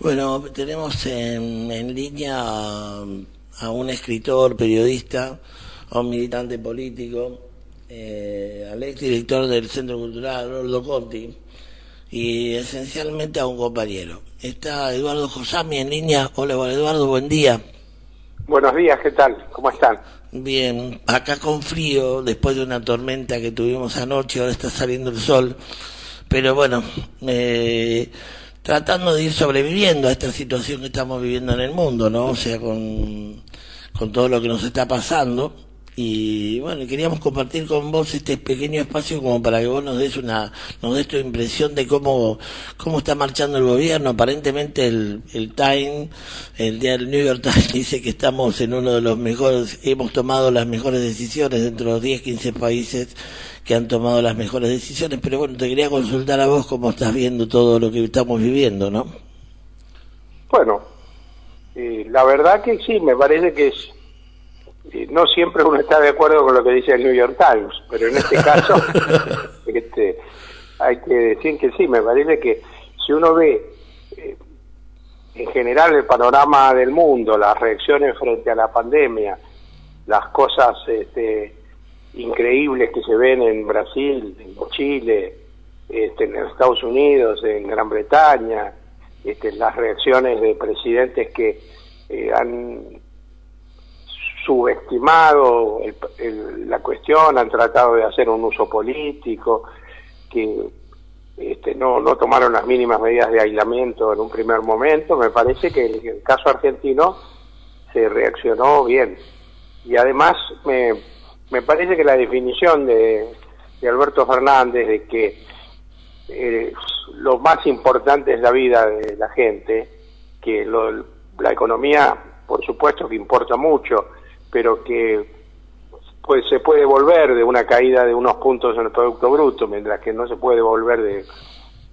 Bueno, tenemos en línea a un escritor, periodista, a un militante político, al exdirector del Centro Cultural, Ordo Conti, y esencialmente a un compañero. Está Eduardo Josami en línea. Hola, Eduardo, buen día. Buenos días, ¿qué tal? ¿Cómo están? Bien, acá con frío, después de una tormenta que tuvimos anoche, ahora está saliendo el sol, pero bueno, tratando de ir sobreviviendo a esta situación que estamos viviendo en el mundo, ¿no? O sea, con todo lo que nos está pasando. Y bueno, queríamos compartir con vos este pequeño espacio como para que vos nos des tu impresión de cómo está marchando el gobierno. Aparentemente el día del New York Times dice que estamos en uno de los mejores, hemos tomado las mejores decisiones dentro de los 10, 15 países que han tomado las mejores decisiones, pero bueno, te quería consultar a vos cómo estás viendo todo lo que estamos viviendo, ¿no? Bueno, la verdad que sí, me parece que no siempre uno está de acuerdo con lo que dice el New York Times, pero en este caso hay que decir que sí, me parece que si uno ve en general el panorama del mundo, las reacciones frente a la pandemia, las cosas increíbles que se ven en Brasil, en Chile, en Estados Unidos, en Gran Bretaña, las reacciones de presidentes que han subestimado la cuestión, han tratado de hacer un uso político, que no tomaron las mínimas medidas de aislamiento en un primer momento. Me parece que en el caso argentino se reaccionó bien. Y además me parece que la definición de Alberto Fernández de que lo más importante es la vida de la gente, que la economía, por supuesto que importa mucho, pero que pues se puede volver de una caída de unos puntos en el Producto Bruto, mientras que no se puede volver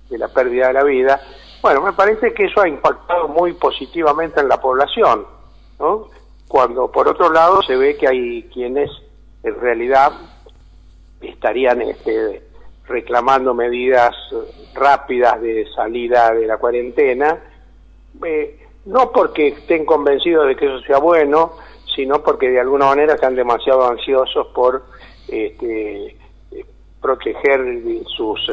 de la pérdida de la vida. Bueno, me parece que eso ha impactado muy positivamente en la población, ¿no? Cuando por otro lado se ve que hay quienes en realidad estarían reclamando medidas rápidas de salida de la cuarentena, no porque estén convencidos de que eso sea bueno, sino porque de alguna manera están demasiado ansiosos por proteger sus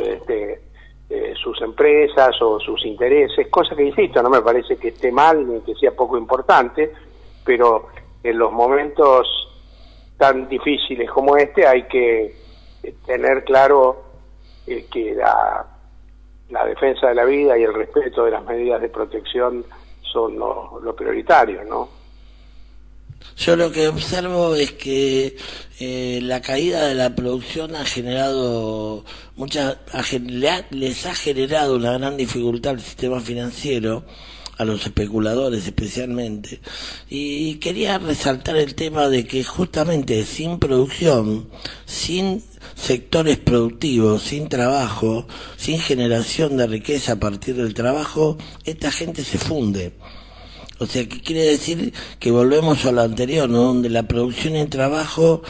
empresas o sus intereses, cosa que, insisto, no me parece que esté mal ni que sea poco importante, pero en los momentos tan difíciles como este hay que tener claro que la defensa de la vida y el respeto de las medidas de protección son lo prioritario, ¿no? Yo lo que observo es que la caída de la producción ha generado les ha generado una gran dificultad al sistema financiero, a los especuladores especialmente, y quería resaltar el tema de que justamente sin producción, sin sectores productivos, sin trabajo, sin generación de riqueza a partir del trabajo, esta gente se funde. O sea, que quiere decir que volvemos a lo anterior, ¿no? Donde la producción y el trabajo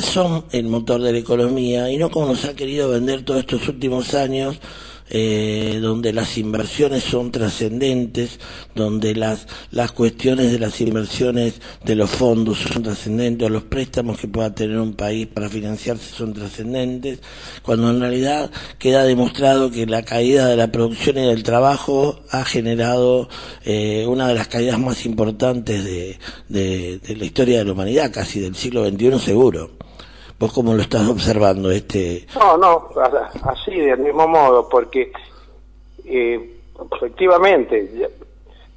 son el motor de la economía, y no como nos ha querido vender todos estos últimos años, donde las inversiones son trascendentes, donde las cuestiones de las inversiones de los fondos son trascendentes, o los préstamos que pueda tener un país para financiarse son trascendentes, cuando en realidad queda demostrado que la caída de la producción y del trabajo ha generado una de las caídas más importantes de la historia de la humanidad, casi del siglo XXI seguro. ¿Vos cómo lo estás observando? No, así del mismo modo, porque efectivamente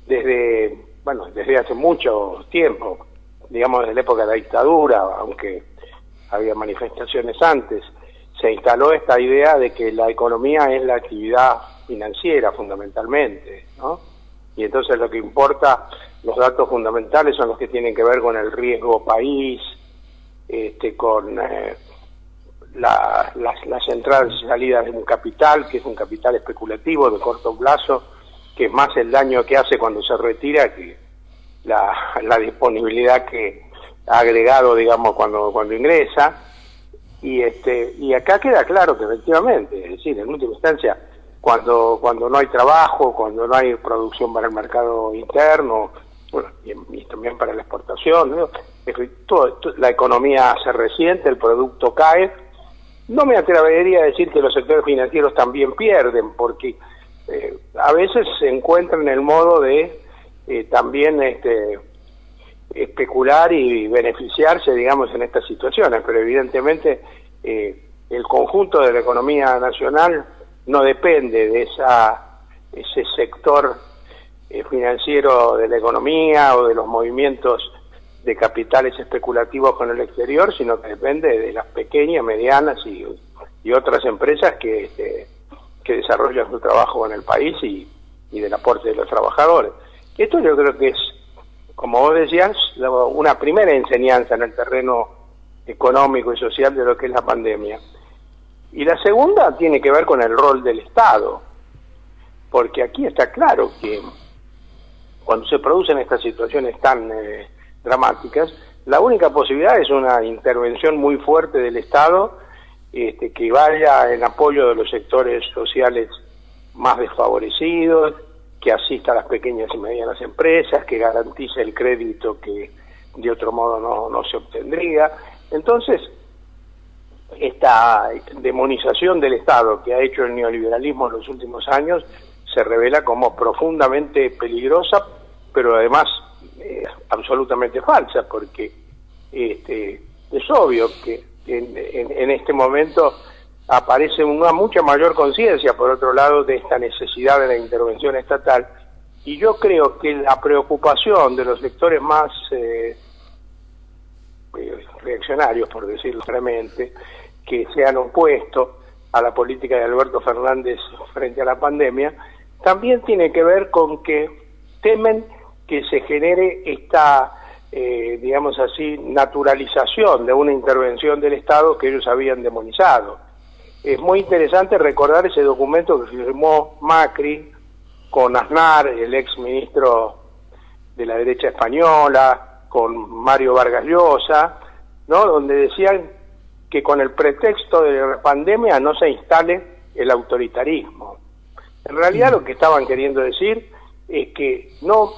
desde hace mucho tiempo, digamos desde la época de la dictadura, aunque había manifestaciones antes, se instaló esta idea de que la economía es la actividad financiera fundamentalmente, ¿no? Y entonces lo que importa, los datos fundamentales son los que tienen que ver con el riesgo país, con las entradas y salidas de un capital, que es un capital especulativo de corto plazo, que es más el daño que hace cuando se retira que la disponibilidad que ha agregado, digamos, cuando ingresa. Y acá queda claro que efectivamente, es decir, en última instancia, cuando no hay trabajo, cuando no hay producción para el mercado interno, bueno, y también para la exportación, ¿no? La economía se resiente, el producto cae. No me atrevería a decir que los sectores financieros también pierden, porque a veces se encuentran el modo de también especular y beneficiarse, digamos, en estas situaciones, pero evidentemente el conjunto de la economía nacional no depende de ese sector financiero de la economía o de los movimientos de capitales especulativos con el exterior, sino que depende de las pequeñas, medianas y otras empresas que desarrollan su trabajo en el país y del aporte de los trabajadores. Esto yo creo que es, como vos decías, una primera enseñanza en el terreno económico y social de lo que es la pandemia. Y la segunda tiene que ver con el rol del Estado, porque aquí está claro que cuando se producen estas situaciones tan dramáticas, la única posibilidad es una intervención muy fuerte del Estado que vaya en apoyo de los sectores sociales más desfavorecidos, que asista a las pequeñas y medianas empresas, que garantice el crédito que de otro modo no se obtendría. Entonces, esta demonización del Estado que ha hecho el neoliberalismo en los últimos años se revela como profundamente peligrosa, pero además absolutamente falsa, porque es obvio que en este momento aparece una mucha mayor conciencia, por otro lado, de esta necesidad de la intervención estatal, y yo creo que la preocupación de los sectores más reaccionarios, por decirlo claramente, que se han opuesto a la política de Alberto Fernández frente a la pandemia, también tiene que ver con que temen que se genere esta, digamos así, naturalización de una intervención del Estado que ellos habían demonizado. Es muy interesante recordar ese documento que firmó Macri con Aznar, el ex ministro de la derecha española, con Mario Vargas Llosa, ¿no? Donde decían que con el pretexto de la pandemia no se instale el autoritarismo. En realidad lo que estaban queriendo decir es que no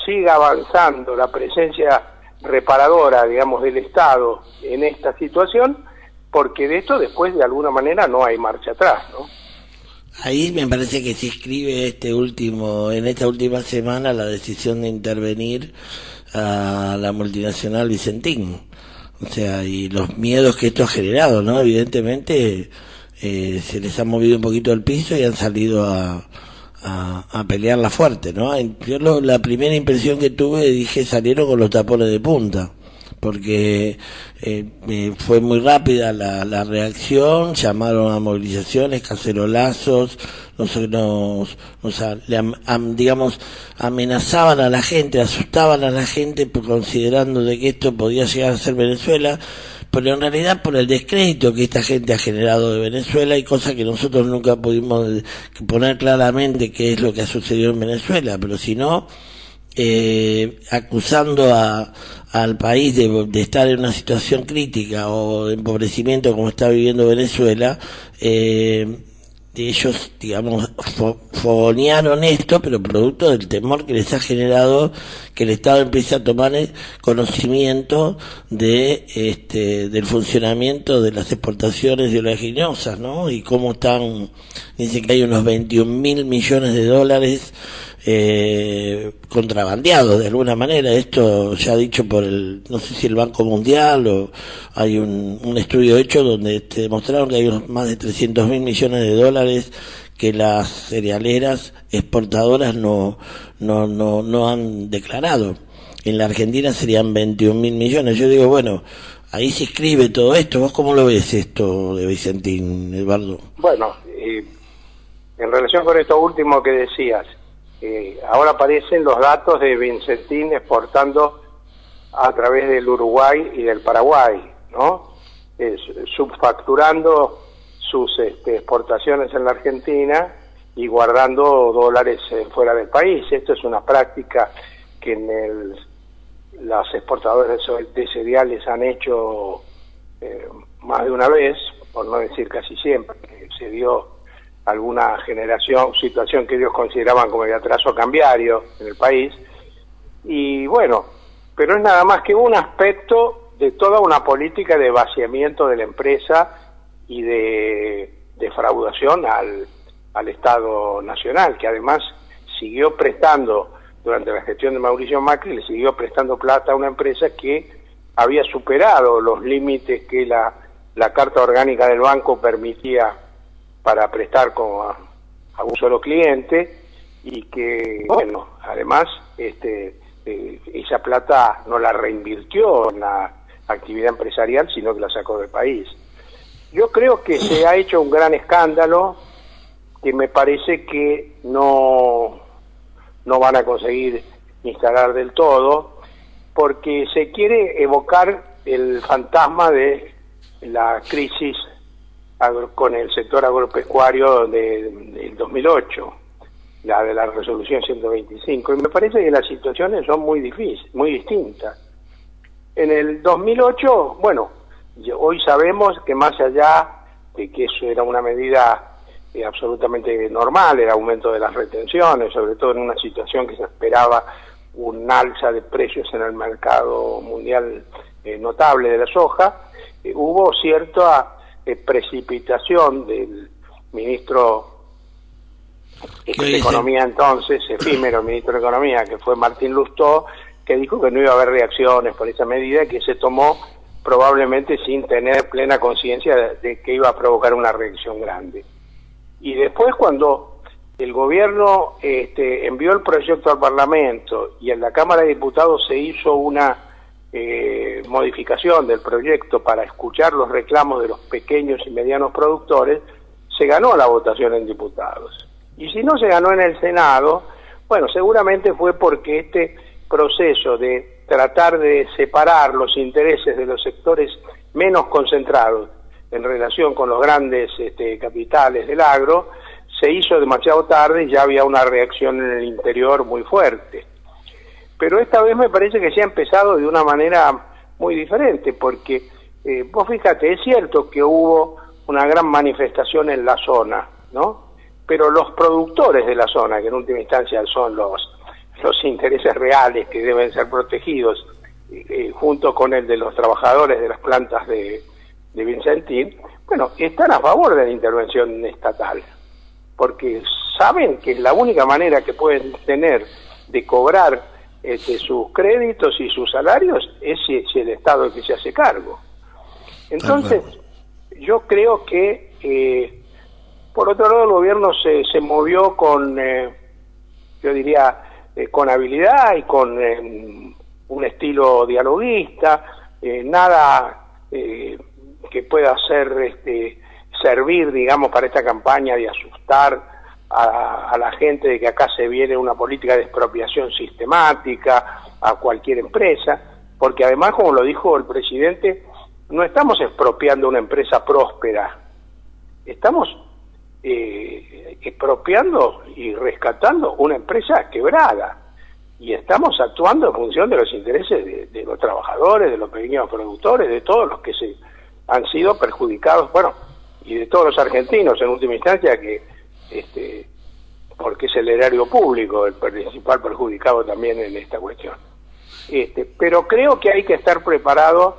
siga avanzando la presencia reparadora, digamos, del Estado en esta situación, porque de esto después de alguna manera no hay marcha atrás, ¿no? Ahí me parece que se inscribe en esta última semana la decisión de intervenir a la multinacional Vicentín. O sea, y los miedos que esto ha generado, ¿no? Evidentemente se les ha movido un poquito el piso y han salido a pelearla fuerte, ¿no? Yo la primera impresión que tuve, dije, salieron con los tapones de punta, porque fue muy rápida la reacción, llamaron a movilizaciones, cacerolazos, digamos, amenazaban a la gente, asustaban a la gente considerando de que esto podía llegar a ser Venezuela, pero en realidad por el descrédito que esta gente ha generado de Venezuela y cosas que nosotros nunca pudimos poner claramente qué es lo que ha sucedido en Venezuela, pero si no, acusando al país de estar en una situación crítica o de empobrecimiento como está viviendo Venezuela, ellos, digamos, fogonearon esto, pero producto del temor que les ha generado que el Estado empiece a tomar conocimiento del funcionamiento de las exportaciones oleaginosas, ¿no? Y cómo dicen que hay unos 21.000 millones de dólares contrabandeados de alguna manera. Esto ya dicho por no sé si el Banco Mundial, o hay un estudio hecho donde demostraron que hay más de 300.000 millones de dólares que las cerealeras exportadoras no han declarado. En la Argentina serían 21.000 millones. Yo digo, bueno, ahí se escribe todo esto. ¿Vos cómo lo ves esto de Vicentín, Eduardo? Bueno, en relación con esto último que decías, ahora aparecen los datos de Vicentín exportando a través del Uruguay y del Paraguay, ¿no? Subfacturando sus exportaciones en la Argentina y guardando dólares fuera del país. Esto es una práctica que las exportadoras de cereales han hecho más de una vez, por no decir casi siempre. Se dio alguna situación que ellos consideraban como de atraso cambiario en el país. Y bueno, pero es nada más que un aspecto de toda una política de vaciamiento de la empresa y de defraudación al Estado Nacional, que además siguió prestando, durante la gestión de Mauricio Macri, le siguió prestando plata a una empresa que había superado los límites que la Carta Orgánica del banco permitía para prestar a un solo cliente, y que, bueno, además esa plata no la reinvirtió en la actividad empresarial, sino que la sacó del país. Yo creo que se ha hecho un gran escándalo que me parece que no van a conseguir instalar del todo, porque se quiere evocar el fantasma de la crisis con el sector agropecuario del 2008, la de la resolución 125, y me parece que las situaciones son muy distintas. En el 2008, bueno, hoy sabemos que más allá de que eso era una medida absolutamente normal, el aumento de las retenciones, sobre todo en una situación que se esperaba un alza de precios en el mercado mundial notable de la soja, hubo cierta precipitación del ministro de Economía entonces, efímero ministro de Economía, que fue Martín Lustó, que dijo que no iba a haber reacciones por esa medida, que se tomó probablemente sin tener plena conciencia de que iba a provocar una reacción grande. Y después, cuando el gobierno envió el proyecto al Parlamento y en la Cámara de Diputados se hizo una modificación del proyecto para escuchar los reclamos de los pequeños y medianos productores, se ganó la votación en diputados. Y si no se ganó en el Senado, bueno, seguramente fue porque este proceso de tratar de separar los intereses de los sectores menos concentrados en relación con los grandes capitales del agro se hizo demasiado tarde y ya había una reacción en el interior muy fuerte. Pero esta vez me parece que se ha empezado de una manera muy diferente, porque vos fíjate, es cierto que hubo una gran manifestación en la zona, ¿no? Pero los productores de la zona, que en última instancia son los intereses reales que deben ser protegidos, junto con el de los trabajadores de las plantas de Vicentín, bueno, están a favor de la intervención estatal, porque saben que la única manera que pueden tener de cobrar sus créditos y sus salarios es si el Estado es que se hace cargo. Entonces, yo creo que, por otro lado, el gobierno se movió con, yo diría, con habilidad y con un estilo dialoguista, nada que pueda servir, digamos, para esta campaña de asustar a la gente de que acá se viene una política de expropiación sistemática a cualquier empresa, porque además, como lo dijo el presidente, no estamos expropiando una empresa próspera, estamos expropiando y rescatando una empresa quebrada, y estamos actuando en función de los intereses de los trabajadores, de los pequeños productores, de todos los que se han sido perjudicados, bueno, y de todos los argentinos en última instancia, que porque es el erario público el principal perjudicado también en esta cuestión. Pero creo que hay que estar preparado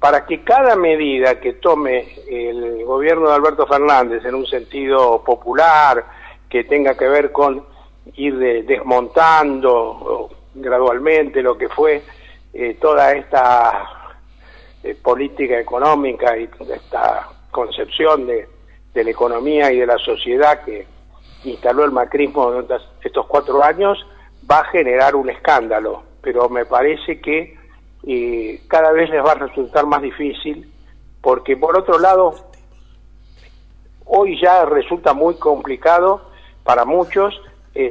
para que cada medida que tome el gobierno de Alberto Fernández en un sentido popular, que tenga que ver con ir desmontando gradualmente lo que fue toda esta política económica y esta concepción de la economía y de la sociedad que instaló el macrismo durante estos 4 años, va a generar un escándalo, pero me parece que cada vez les va a resultar más difícil, porque por otro lado, hoy ya resulta muy complicado para muchos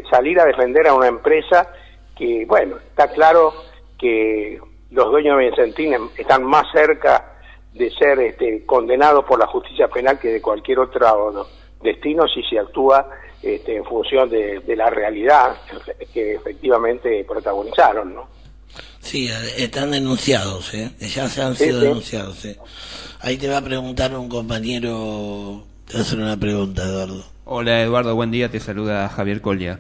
salir a defender a una empresa que, bueno, está claro que los dueños de Vicentín están más cerca de ser condenados por la justicia penal que de cualquier otro destino si se actúa en función de la realidad que efectivamente protagonizaron, ¿no? Sí, están denunciados, ya se han sido denunciados. Ahí te va a preguntar un compañero, te va a hacer una pregunta, Eduardo. Hola Eduardo, buen día, te saluda Javier Colia.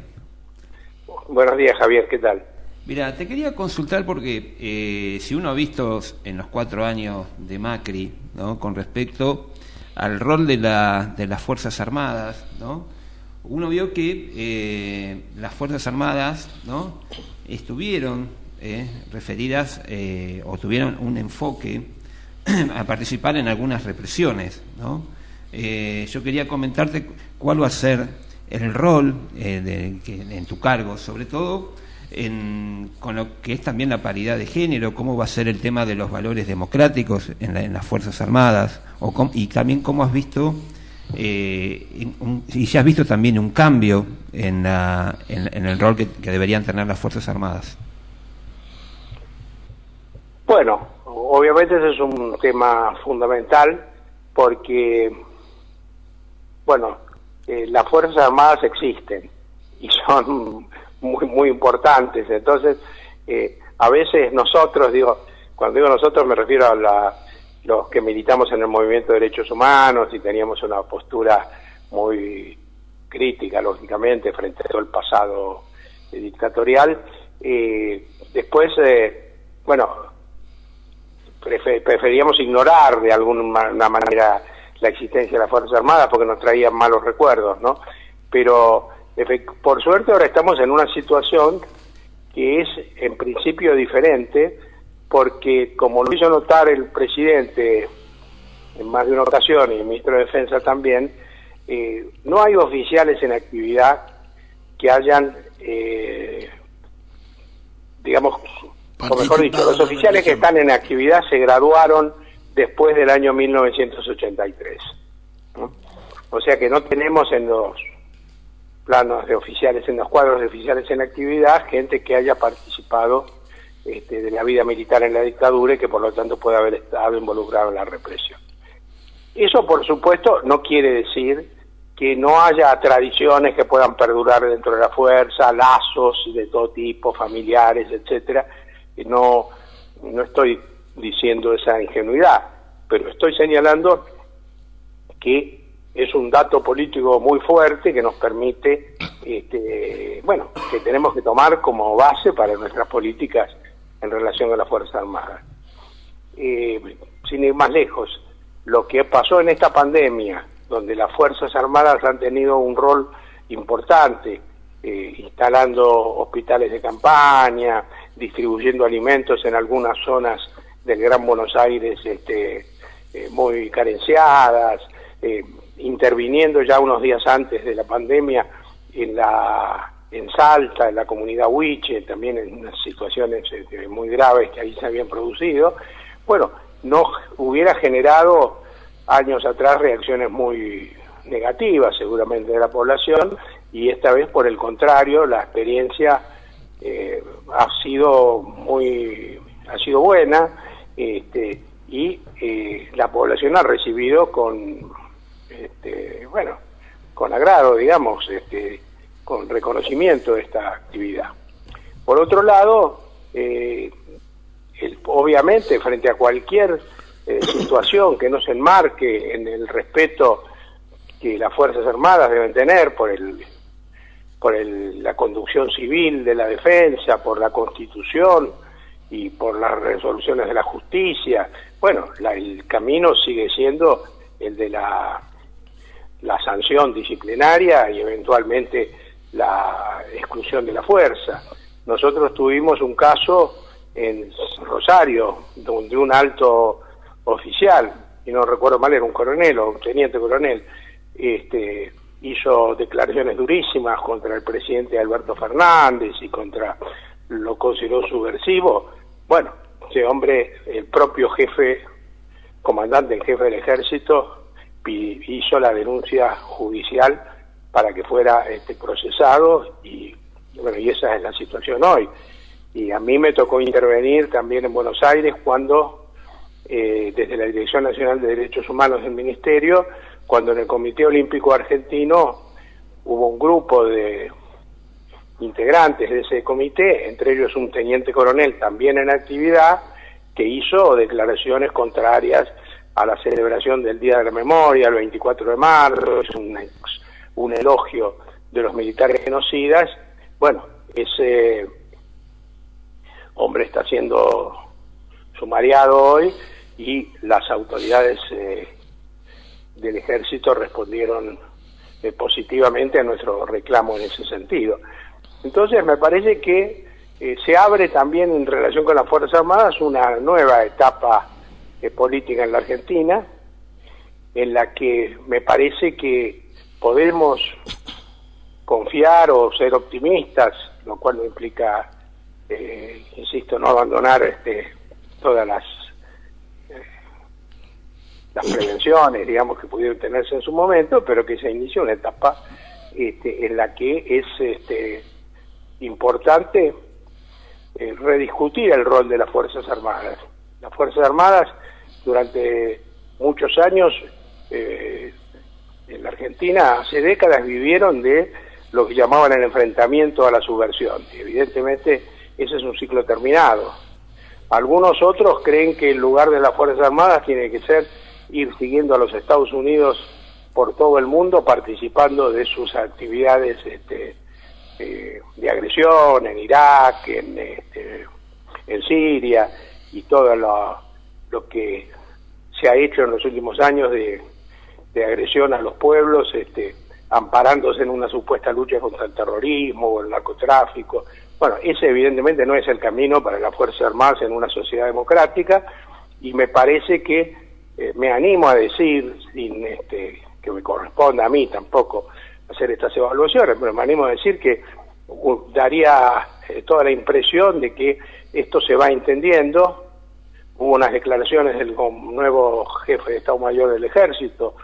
Buenos días, Javier, ¿qué tal? Mira, te quería consultar porque si uno ha visto en los 4 años de Macri, ¿no?, con respecto al rol de las Fuerzas Armadas, ¿no?, uno vio que las Fuerzas Armadas, ¿no?, estuvieron referidas o tuvieron un enfoque a participar en algunas represiones, ¿no? Yo quería comentarte cuál va a ser el rol en tu cargo, sobre todo con lo que es también la paridad de género, cómo va a ser el tema de los valores democráticos en las Fuerzas Armadas, y también cómo has visto, y si has visto también un cambio en el rol que deberían tener las Fuerzas Armadas. Bueno, obviamente ese es un tema fundamental porque, bueno, las Fuerzas Armadas existen y son muy importantes. Entonces, a veces nosotros, cuando digo nosotros me refiero a los que militamos en el movimiento de derechos humanos y teníamos una postura muy crítica, lógicamente, frente a todo el pasado dictatorial. Después, bueno, preferíamos ignorar de alguna manera la existencia de las Fuerzas Armadas porque nos traían malos recuerdos, ¿no? Pero por suerte ahora estamos en una situación que es en principio diferente, porque como lo hizo notar el presidente en más de una ocasión y el ministro de Defensa también, no hay oficiales en actividad que hayan, digamos, o mejor dicho, los oficiales que están en actividad se graduaron después del año 1983, ¿no? O sea que no tenemos en los planos de oficiales, en los cuadros de oficiales en actividad, gente que haya participado de la vida militar en la dictadura y que por lo tanto pueda haber estado involucrado en la represión. Eso, por supuesto, no quiere decir que no haya tradiciones que puedan perdurar dentro de la fuerza, lazos de todo tipo, familiares, etcétera. No estoy diciendo esa ingenuidad, pero estoy señalando que es un dato político muy fuerte que nos permite, bueno, que tenemos que tomar como base para nuestras políticas en relación a las Fuerzas Armadas. Sin ir más lejos, lo que pasó en esta pandemia, donde las Fuerzas Armadas han tenido un rol importante, instalando hospitales de campaña, distribuyendo alimentos en algunas zonas del Gran Buenos Aires muy carenciadas, interviniendo ya unos días antes de la pandemia en Salta, en la comunidad Huiche, también en unas situaciones muy graves que ahí se habían producido. Bueno, no hubiera generado años atrás reacciones muy negativas seguramente de la población, y esta vez por el contrario la experiencia ha sido buena, y la población ha recibido con agrado, digamos, con reconocimiento de esta actividad. Por otro lado, obviamente frente a cualquier situación que no se enmarque en el respeto que las Fuerzas Armadas deben tener por la conducción civil de la defensa, por la Constitución y por las resoluciones de la justicia, bueno, el camino sigue siendo el de la sanción disciplinaria y eventualmente la exclusión de la fuerza. Nosotros tuvimos un caso en Rosario, donde un alto oficial, y no recuerdo mal, era un coronel o un teniente coronel, hizo declaraciones durísimas contra el presidente Alberto Fernández y lo consideró subversivo. Bueno, ese hombre, el propio comandante en jefe del ejército, hizo la denuncia judicial para que fuera procesado, y bueno, y esa es la situación hoy. Y a mí me tocó intervenir también en Buenos Aires cuando, desde la Dirección Nacional de Derechos Humanos del Ministerio, cuando en el Comité Olímpico Argentino hubo un grupo de integrantes de ese comité, entre ellos un teniente coronel también en actividad, que hizo declaraciones contrarias a la celebración del Día de la Memoria, el 24 de marzo, un elogio de los militares genocidas, bueno, ese hombre está siendo sumariado hoy y las autoridades del ejército respondieron positivamente a nuestro reclamo en ese sentido. Entonces me parece que se abre también en relación con las Fuerzas Armadas una nueva etapa política en la Argentina, en la que me parece que podemos confiar o ser optimistas, lo cual no implica, insisto, no abandonar todas las prevenciones, digamos, que pudieron tenerse en su momento, pero que se inició una etapa en la que es importante rediscutir el rol de las Fuerzas Armadas. Las Fuerzas Armadas durante muchos años en la Argentina, hace décadas, vivieron de lo que llamaban el enfrentamiento a la subversión. Y evidentemente ese es un ciclo terminado. Algunos otros creen que el lugar de las Fuerzas Armadas tiene que ser ir siguiendo a los Estados Unidos por todo el mundo, participando de sus actividades de agresión en Irak, en Siria, y todo lo que se ha hecho en los últimos años de agresión a los pueblos, amparándose en una supuesta lucha contra el terrorismo o el narcotráfico. Bueno, ese evidentemente no es el camino para las Fuerzas Armadas en una sociedad democrática, y me parece que me animo a decir, sin que me corresponda a mí tampoco hacer estas evaluaciones, pero me animo a decir que daría toda la impresión de que esto se va entendiendo. Hubo unas declaraciones del nuevo jefe de Estado Mayor del Ejército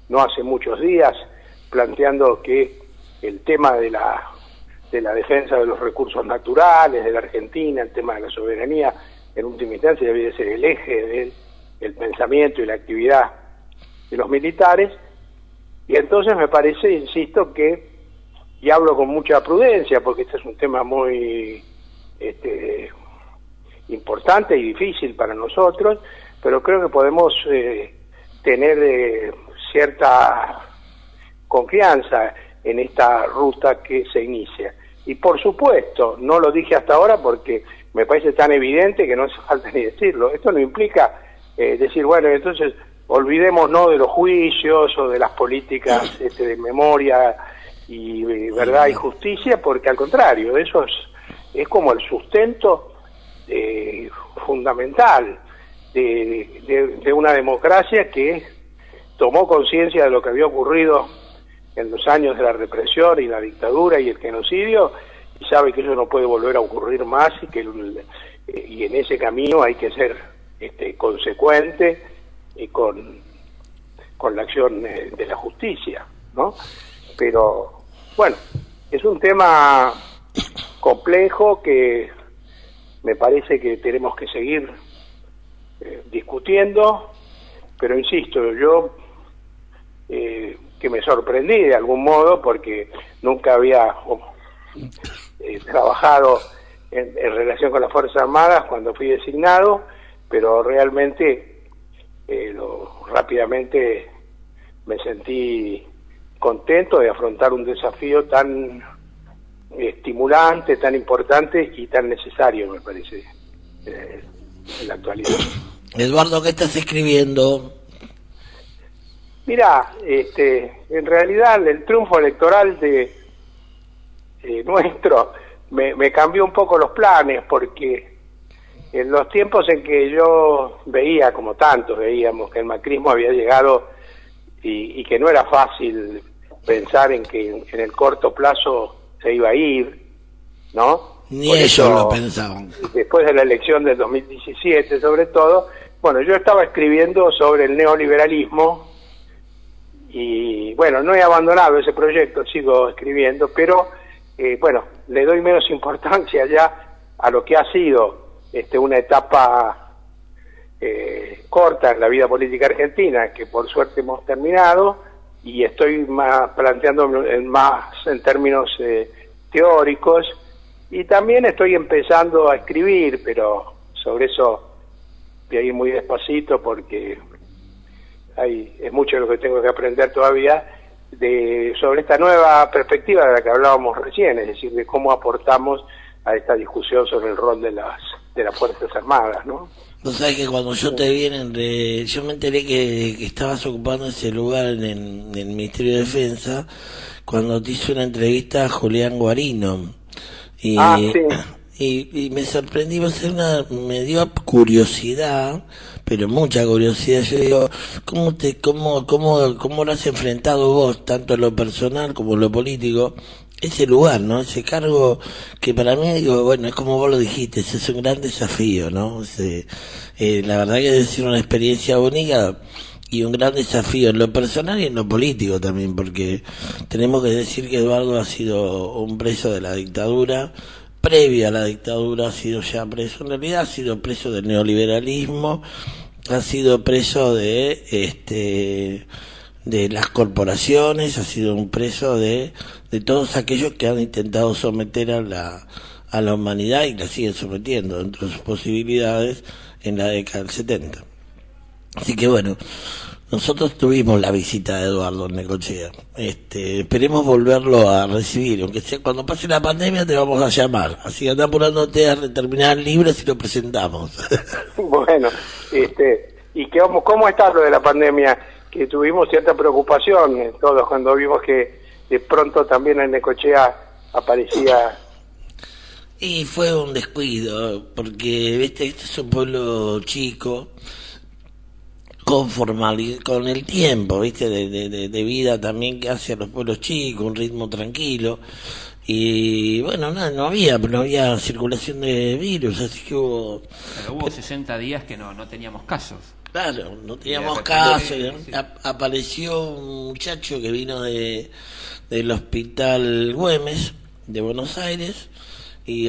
no hace muchos días, planteando que el tema de la defensa de los recursos naturales de la Argentina, el tema de la soberanía, en última instancia debe ser el eje del pensamiento y la actividad de los militares. Y entonces me parece, insisto, que, y hablo con mucha prudencia, porque este es un tema muy importante y difícil para nosotros, pero creo que podemos tener cierta confianza en esta ruta que se inicia. Y por supuesto, no lo dije hasta ahora porque me parece tan evidente que no hace falta ni decirlo. Esto no implica decir, bueno, entonces olvidémonos de los juicios o de las políticas de memoria y verdad y justicia, porque al contrario, eso es como el sustento fundamental de una democracia que tomó conciencia de lo que había ocurrido en los años de la represión y la dictadura y el genocidio, y sabe que eso no puede volver a ocurrir más, y en ese camino hay que ser consecuente y con la acción de la justicia, ¿no? Pero bueno, es un tema complejo que me parece que tenemos que seguir discutiendo, pero insisto, yo que me sorprendí de algún modo porque nunca había trabajado en relación con las Fuerzas Armadas cuando fui designado, pero realmente rápidamente me sentí contento de afrontar un desafío tan estimulante, tan importante y tan necesario, me parece, en la actualidad. Eduardo, ¿qué estás escribiendo? Mirá, en realidad el triunfo electoral de nuestro me cambió un poco los planes, porque en los tiempos en que yo veía, como tantos veíamos, que el macrismo había llegado y que no era fácil pensar en que en el corto plazo se iba a ir, ¿no? Ni Por ellos eso, lo pensaban. Después de la elección del 2017, sobre todo, bueno, yo estaba escribiendo sobre el neoliberalismo y, bueno, no he abandonado ese proyecto, sigo escribiendo, pero, bueno, le doy menos importancia ya a lo que ha sido una etapa corta en la vida política argentina, que por suerte hemos terminado, y estoy planteando más en términos teóricos, y también estoy empezando a escribir, pero sobre eso voy a ir muy despacito porque es mucho lo que tengo que aprender todavía, sobre esta nueva perspectiva de la que hablábamos recién, es decir, de cómo aportamos a esta discusión sobre el rol de las Fuerzas Armadas, ¿no? Vos sabés que cuando yo te vi, yo me enteré que estabas ocupando ese lugar en el Ministerio de Defensa cuando te hizo una entrevista a Julián Guarino. Y, sí. y me sorprendí, me dio curiosidad, pero mucha curiosidad. Yo digo, ¿cómo lo has enfrentado vos, tanto en lo personal como en lo político? Ese lugar, ¿no? Ese cargo que para mí, digo, bueno, es como vos lo dijiste, es un gran desafío, ¿no? La verdad que es una experiencia única y un gran desafío en lo personal y en lo político también, porque tenemos que decir que Eduardo ha sido un preso de la dictadura, previa a la dictadura ha sido ya preso, en realidad ha sido preso del neoliberalismo, ha sido preso de las corporaciones, ha sido un preso de todos aquellos que han intentado someter a la humanidad y la siguen sometiendo dentro de sus posibilidades en la década del 70. Así que bueno, nosotros tuvimos la visita de Eduardo en Necochea. Esperemos volverlo a recibir, aunque sea cuando pase la pandemia te vamos a llamar. Así que anda apurándote a terminar el libro si lo presentamos. Bueno, ¿y cómo está lo de la pandemia? Que tuvimos cierta preocupación todos cuando vimos que de pronto también en Necochea aparecía. Y fue un descuido, porque viste, este es un pueblo chico, con el tiempo, viste, de vida también que hace a los pueblos chicos, un ritmo tranquilo. Y bueno, no había circulación de virus, así que Pero hubo 60 días que no teníamos casos. Claro, no teníamos caso. Apareció un muchacho que vino del hospital Güemes de Buenos Aires y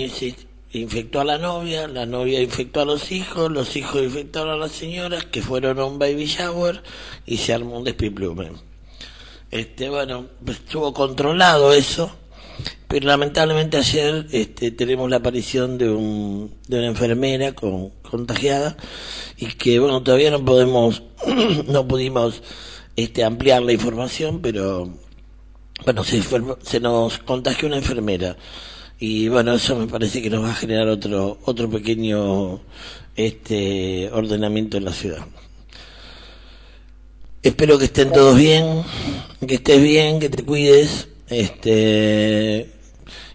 se infectó a la novia infectó a los hijos infectaron a las señoras que fueron a un baby shower y se armó un despiplume. Bueno, pues estuvo controlado eso, pero lamentablemente ayer tenemos la aparición de una enfermera contagiada y que bueno, todavía no pudimos ampliar la información, pero bueno, se nos contagió una enfermera y bueno, eso me parece que nos va a generar otro pequeño ordenamiento en la ciudad. Espero que estén todos bien, que estés bien, que te cuides,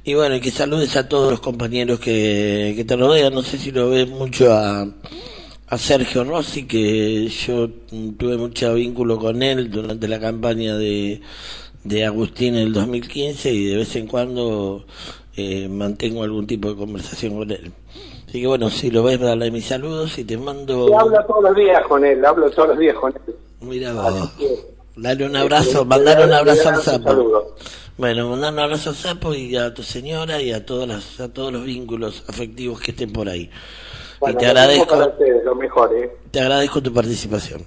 y bueno, y que saludes a todos los compañeros que te rodean. No sé si lo ves mucho a Sergio Rossi, que yo tuve mucho vínculo con él durante la campaña de Agustín en el 2015 y de vez en cuando mantengo algún tipo de conversación con él. Así que bueno, si lo ves, dale mis saludos y te mando... Yo hablo todos los días con él. Mira vos, dale un abrazo, mandale un abrazo al Sapo. Bueno, mandale un abrazo al Sapo y a tu señora y a todos los vínculos afectivos que estén por ahí. Bueno, y te agradezco, para ustedes, lo mejor, te agradezco tu participación.